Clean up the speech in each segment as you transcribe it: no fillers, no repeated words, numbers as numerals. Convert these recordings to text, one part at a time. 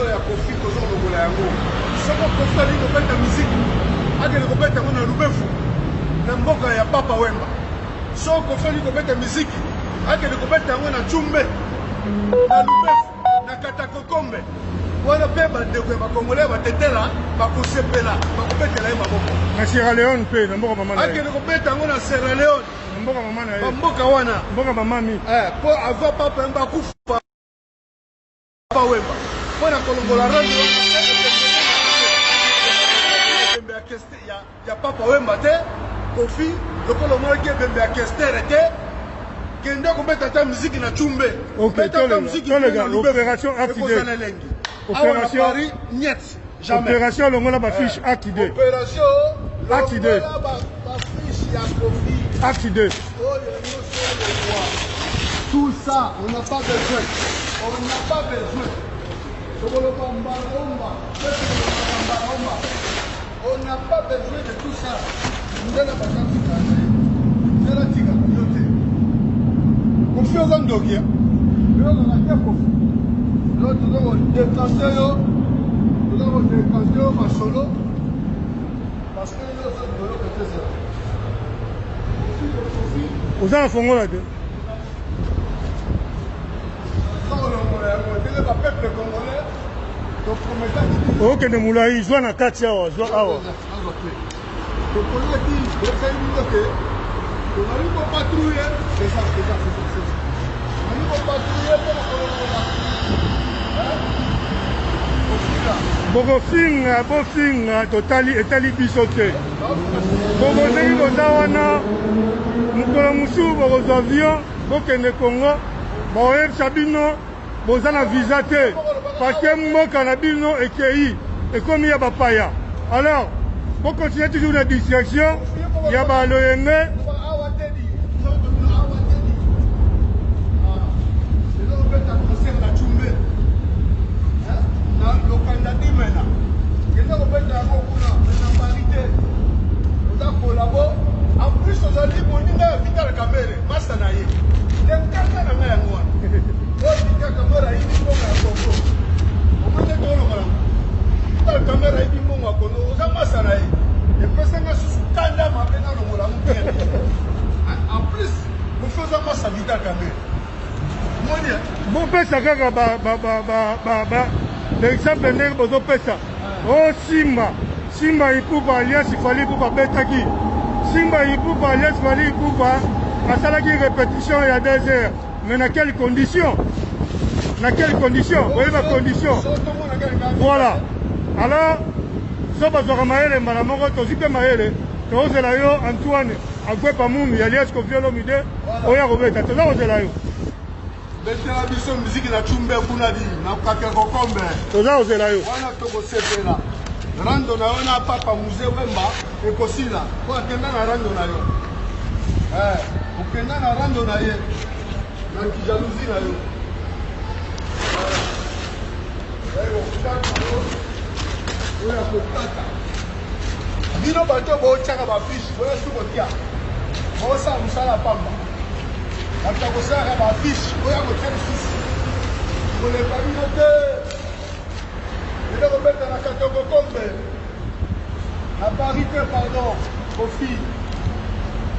ya Kofi kozo lokola yango. Soko Kofi ali kobeta musique. Akele kobeta ngo na Lubefu. Na mboka ya Papa Wemba. Soko Kofi ali kobeta musique. Akele kobeta ngo na Chumbe. Na Lubefu, na Katakokombe. Wana pe bandeko ya bakongolais batetela bakosepela bakobetela ye maboko. Na Sierra Leone pe na mboka mama na ye. Akele kobeta ngo na Sierra Leone. Na mboka mama na ye. Bamboka wana. Mboka mama mi. Po avant Papa Wemba kufa. Papa Wemba. Wana kolongola radio ya Papa Wemba te. Kofi lokolo moke bembe ya Kester te. Kende kobeta ta musique na Chumbe. Beta ta musique na l'opération activée. Opération Niet. Jamais. Opération longola ba fiche activée. Opération activée. Ba fiche ya Kofi. Activée. Tout ça, on n'a pas besoin. On n'a pas besoin. On n'a pas besoin de tout ça. Kofi aux Andokia. Nous avons décanté ma solo. Parce que nous Vous avez un fonds là. Ok, de Moulaï, je vois un 4 heures. Je vois awa. Bofinga totali etali bisote. Bokozeli kozawana mukolo musu bokozwa avion bokende Congo boyebisa bino boza na visa te parce que mboka na bino ekei ekomi ya bapaya. Alors bokontinue toujours na distraction ya baloyenge. En plus, on a dit qu'on a Vital Kamere, Masanaye. Il y a un cas dans la main. Vital Kamere, il dit qu'on a Congo. On peut dire qu'on a Vital Kamere, il dit qu'on a Congo. On a Masanaye. Et puis, ça m'a sous Kanda, ma peine à l'homme. En plus, nous faisons Massa Vital Kamere. Bon, pesa kaka l'exemple ndenge bozo pesa. Oh Simba ikupa alias ifali ikupa betaki. Simba ikupa alias ifali ikupa asalaki répétition il y a 2 heures. Mais dans quelles conditions? Dans quelles conditions? Vous voyez ma condition? Voilà. Alors, so bazwaka mayele mbala moko tozipe mayele tozela yo Antoine Agwepa Mumi alias Kofi Olomide oya kobeta toza kozela yo. Betela biso musique na Chumbe kuna di na Katakokombe. Toza kozela yo. Wana tokosepela. Rando na ona Papa Musée Wemba ekosila. Ko akenda na rando na yo. Okenda na rando na ye. Na kijaluzi na yo. Oya kotata. Bino bato bo chaka ba fiche, oya sukotia. Osa musala pamba. Atakosaka ba fiche, oya kotia sisi. Kole pamino te. Il est remettre à la Katakokombe. La parité, pardon, Kofi.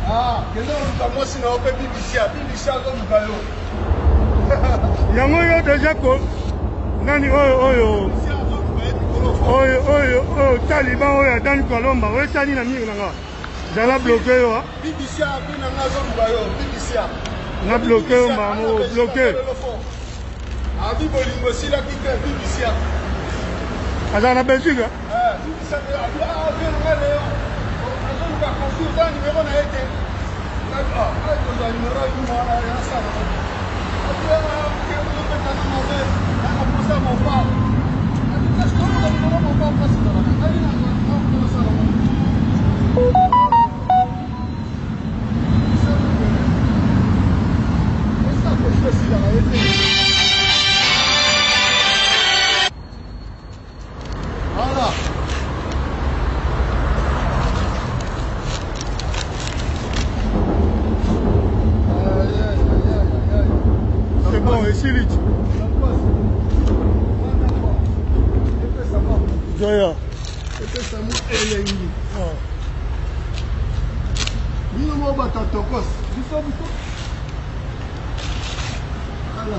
Ah, que non, nous avons aussi un peu BBC comme nous Yango yo déjà ko nani oyo Taliban oyo Dani Kolomba oyo sali na mingi nanga. Jala bloqué yo. BBC a bien na zone ba yo, BBC. Na bloqué yo ma mo bloqué. Abi bolingo sila kite BBC. Aza na Belgique. Voilà. C'est bon, et si vite. Zoya. Epesa mo elengi. Bino mo bata tokos. Biso. Ala.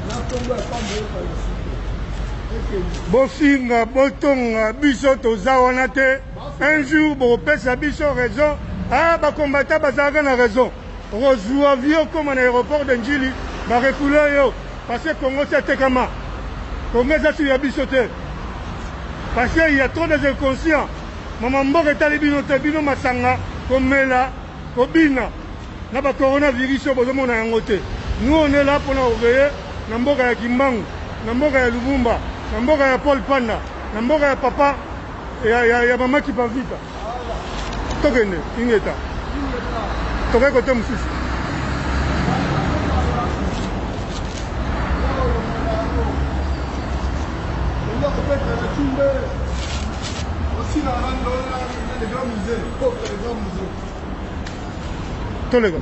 Na tomba pa mo pa ici. Bofinga botonga biso toza wana te. Un jour bopesa biso raison. Ah bakombata bazalaka na raison. Rozwa vio comme en aéroport de Njili barekula yo parce que Congo c'est tekama. Congo ça sur biso te. Parce qu'il y a trop d'inconscients. Maman mboka etali bino te bino masanga komela kobina na ba coronavirus bozomona yango te. Nous on est là pour nous veiller na mboka ya Kimbangu, na mboka ya Lubumba, na mboka ya Paul Panda, na mboka ya papa ya mama Kipavita. Tokende ingeta. Toke kote mususu. Tolega.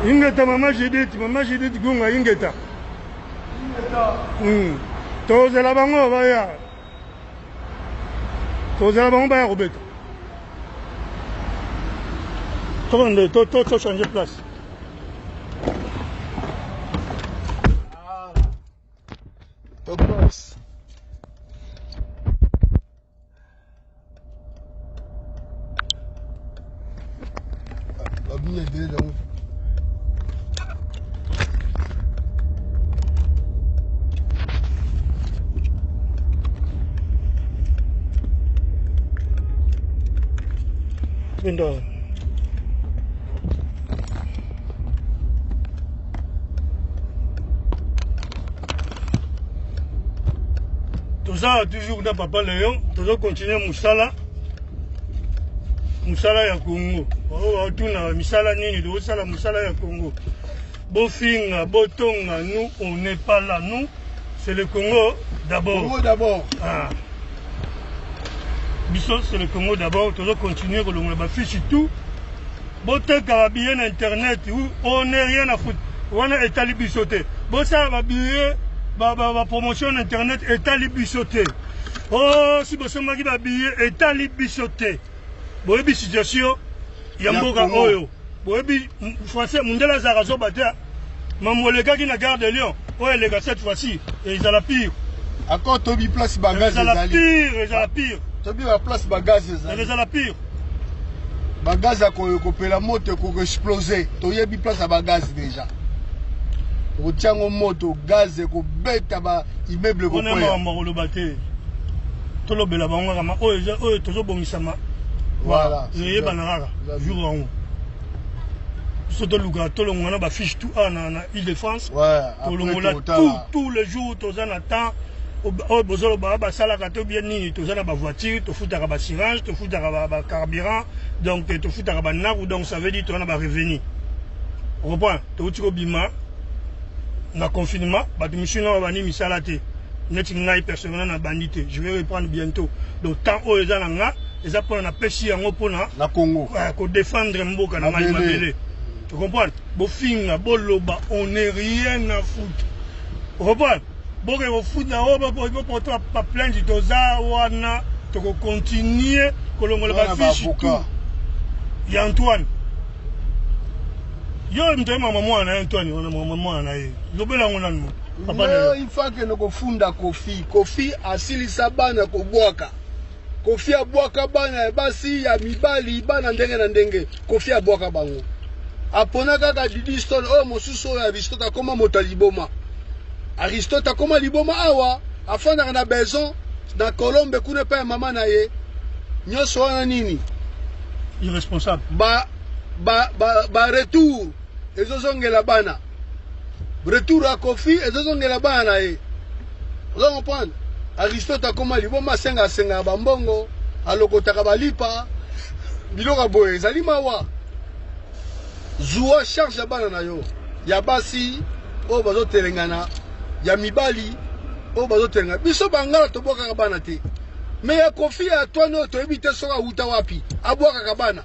Ingeta mama Judith gunga ingeta. Tozela bango baya. Tozela bango baya Roberto. Tourne, to changer de place. Tokos. La bille est déjà donc. Window. Ça toujours dans Papa Léon, toujours continuer Moussala ya Congo. Oh, tuna Moussala nini de Moussala ya Congo. Bofinga, Botonga, nous on n'est pas là, nous c'est le Congo d'abord. Congo d'abord. Ah. Biso c'est le Congo d'abord, toujours continuer que l'on va fiche tout. Boteka bien internet où on n'est rien à foutre. On est étalé bisoté. Bossa va bien. La promotion internet est à l'ibissoté. Oh, si vous avez un billet, est à l'ibissoté. Vous avez une situation, il y a un peu de vous avez français, Mundela Zarazo Batia. Maman, les gars qui n'a garde de Lyon, ouais, les gars, cette fois-ci, ils ont la pire. Encore, Tobi place bagage. Ils ont la pire, ils ont la pire. Tobi la place bagage. Ils ont la pire. Bagage à couper la moto, à exploser. Tobi place à bagage déjà. Otiango moto gaz ko beta ba immeuble ko koya. On est mort le baté. Tolo bela bango kama oyo tozo bongisama. Voilà. Et banara jour en haut. Soto luga tolo ngana ba fiche tout na Île-de-France. Ouais. Tolo ngola tous les jours tozana temps o bozolo ba sala ka to bien nini tozana ba voiture, to futaka ba assurance, to futaka ba carburant, donc to futaka ba naru, donc ça veut dire tozana ba revenu. On reprend, to tiko bima. Na confinement, je bani misala te. Net ngai personnellement na bandité. Je vais reprendre bientôt. Donc tant aux nga, les apprendre na pêcher en opona na Congo. Ko défendre mboka na Mali. Tu comprends? Bofinga, boloba, on n'est rien à foutre. Tu comprends? Boke au foot na oba pour toi pas plein de dosa wana, tu continuer kolongola ba fiche tout. Ya Antoine. Yo mtema mama na Antoine wana mama na yeye. Lobela ngona no. Papa leo ifake no funda Kofi asili sabana ko bwaka. Kofi abwaka bana basi ya mibali bana ndenge na ndenge. Kofi abwaka bango. Apona kaka Didi Stone o mosusu ya Aristote koma motaliboma. Aristote koma liboma awa afanda na besoin na Colombe kuna pa mama na ye. Nyoso wana nini? Irresponsable. Ba retour ezozongela bana retour à Kofi ezozongela bana ye vous comprenez Aristote akoma liboma senga bambongo alokotaka balipa biloko boye ezali mawa zuwa charge bana na yo ya basi o bazotelengana ya mibali o bazotelenga biso bangala tobokaka bana te mais ya Kofi Antoine oyo toyebi te soki awuta wapi abwakaka bana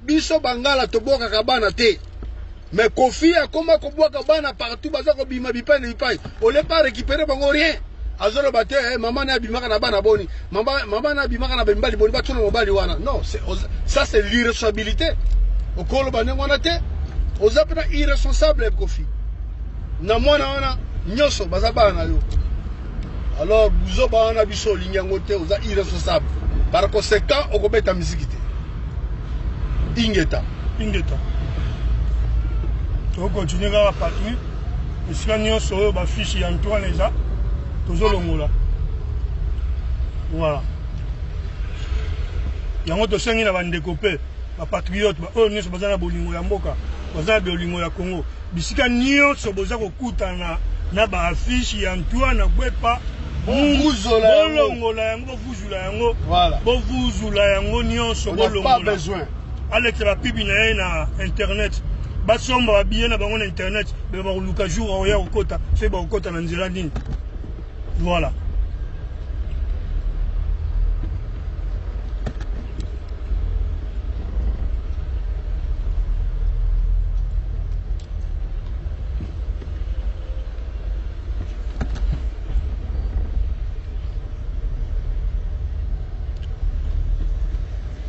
biso bangala tobwakaka bana te mais Kofi akoma kobwaka bana partout baza kobima bipai na bipai ole pas récupérer bango rien azoloba te mama na abimaka na bana boni mama na abimaka na bembali boni batuna mobali wana non ça c'est l'irresponsabilité okoloba ndenge wana te oza mpena irresponsable Kofi na mwana wana nyonso baza bana na yo alors buzoba wana biso olingi yango te oza irresponsable par conséquent okobeta miziki te ingeta tokokontinue kaka patrouille esika nyonso oyo bafiche ya Antoine eza tozolongola voilà yango tosengi na bandeko mpe bapatriote oyo nyonso baza na bolingo ya mboka baza na bolingo ya Congo bisika nyonso boza kokutana na baafishe ya Antoine Agwepa bolongola yango bovuzula yango nyonso bolongola alekisa bapibi na ye na internet basomba babiye na bango na internet be bakoluka jour oya kokota soki bakokota na nzela nini voilà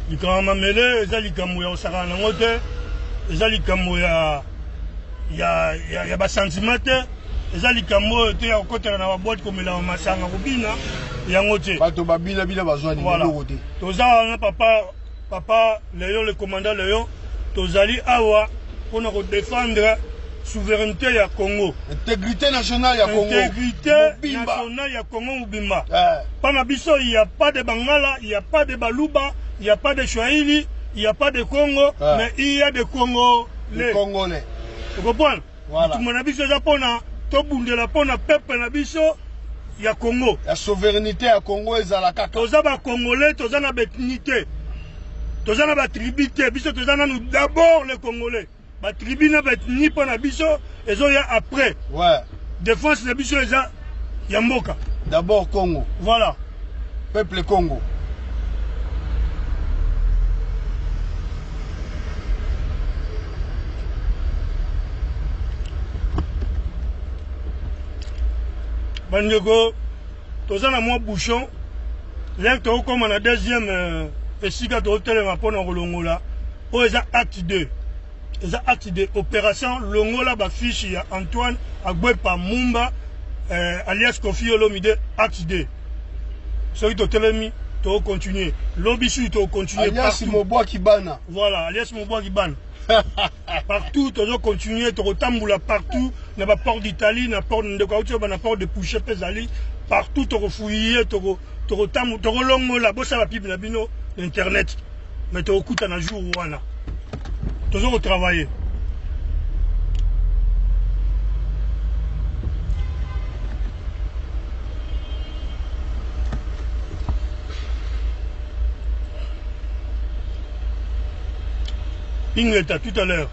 likambo mamele eza likambo ya kosakana nango te eza likambo ya basentiment te eza likambo oyo te ya kokotana na baboite komela masanga kobina yango te bato babina bazwani eloko te toza wana papa leyo le commandant leyo tozali awa mpona kodefendre souveraineté ya Congo intégrité nationale ya Congo mobimba mpona biso il y a pas de Bangala, il y a pas de Baluba, il n'y a pas de Swahili, il n'y a pas de Congo, mais il y a de Congolais. Vous comprenez? Tout le monde a dit que tobundela pona peuple na biso ya Congo. La souveraineté ya Congo ezala kaka. Toza ba Congolais, toza na betnité. Toza na ba tribité, biso toza na nous d'abord les Congolais. Ba tribu na betni pona biso ezo ya après. Ouais. Défense na biso eza ya mboka. D'abord Congo. Voilà. Peuple Congo. Bandeko, toza na mwa bouchon, lèk to comme na deuxième esika to telema pona kolongola, o eza acte 2. Eza acte 2 opération longola ba fiche ya Antoine Agwepa Mumba alias Kofi Olomide acte 2. Soki to telemi to continuer. Lobisu to continuer alias Mobwa Kibana. Voilà, alias Mobwa Kibana. Partout, tu dois continuer, tu retamboula partout, na ba port d'Italie, na port de Kaucho, na port de Pouché Pesali, partout tu refouillé, tu retamboula, tu relongola, bossa la pipe na bino internet, mais tu écoutes un jour ou un an. Tu dois travailler. Ingeta tout à l'heure.